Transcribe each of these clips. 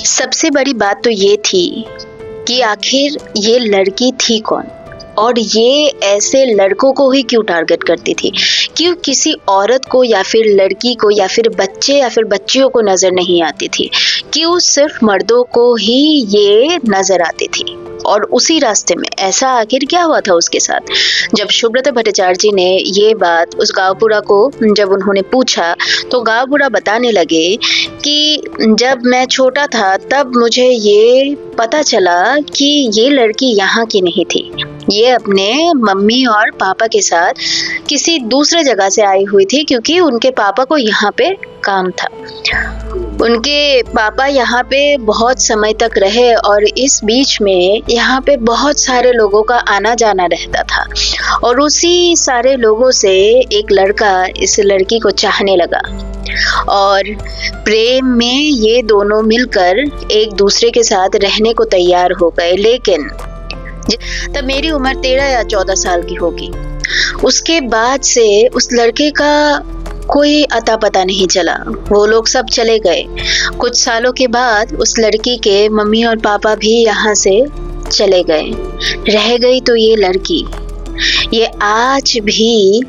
सबसे बड़ी बात तो ये थी कि आखिर ये लड़की थी कौन और ये ऐसे लड़कों को ही क्यों टारगेट करती थी। क्यों किसी औरत को या फिर लड़की को या फिर बच्चे या फिर बच्चियों को नजर नहीं आती थी। क्यों सिर्फ मर्दों को ही ये नजर आती थी। और उसी रास्ते में ऐसा आखिर क्या हुआ था उसके साथ। जब सुब्रता भट्टाचार्य जी ने ये बात उस गांवपुरा को जब उन्होंने पूछा तो गांवपुरा बताने लगे कि जब मैं छोटा था तब मुझे ये पता चला कि ये लड़की यहाँ की नहीं थी। ये अपने मम्मी और पापा के साथ किसी दूसरे जगह से आई हुई थी क्योंकि उनके पापा को यहाँ पे काम था। उनके पापा यहाँ पे बहुत समय तक रहे और इस बीच में यहाँ पे बहुत सारे लोगों का आना जाना रहता था और उसी सारे लोगों से एक लड़का इस लड़की को चाहने लगा और प्रेम में ये दोनों मिलकर एक दूसरे के साथ रहने को तैयार हो गए। लेकिन तब मेरी उम्र 13 या 14 साल की होगी। उसके बाद से उस लड़के का कोई अता पता नहीं चला। वो लोग सब चले गए। कुछ सालों के बाद उस लड़की के मम्मी और पापा भी यहाँ से चले गए। रह गई तो ये लड़की। ये आज भी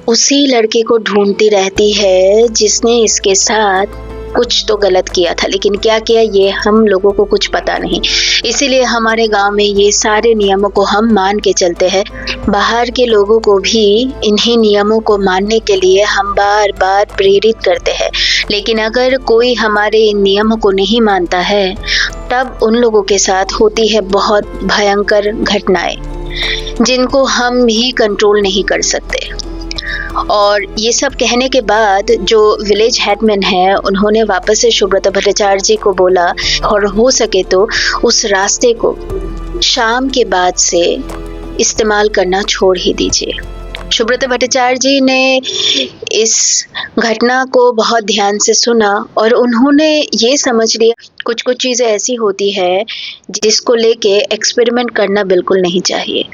उसी लड़के को ढूंढती रहती है जिसने इसके साथ कुछ तो गलत किया था, लेकिन क्या किया ये हम लोगों को कुछ पता नहीं। इसीलिए हमारे गांव में ये सारे नियमों को हम मान के चलते हैं। बाहर के लोगों को भी इन्हीं नियमों को मानने के लिए हम बार बार प्रेरित करते हैं। लेकिन अगर कोई हमारे इन नियमों को नहीं मानता है तब उन लोगों के साथ होती है बहुत भयंकर घटनाएं जिनको हम भी कंट्रोल नहीं कर सकते। और ये सब कहने के बाद जो विलेज हेडमैन है उन्होंने वापस से सुब्रता भट्टाचार्य जी को बोला और हो सके तो उस रास्ते को शाम के बाद से इस्तेमाल करना छोड़ ही दीजिए। सुब्रता भट्टाचार्य जी ने इस घटना को बहुत ध्यान से सुना और उन्होंने ये समझ लिया कुछ कुछ चीज़ें ऐसी होती है जिसको लेके एक्सपेरिमेंट करना बिल्कुल नहीं चाहिए।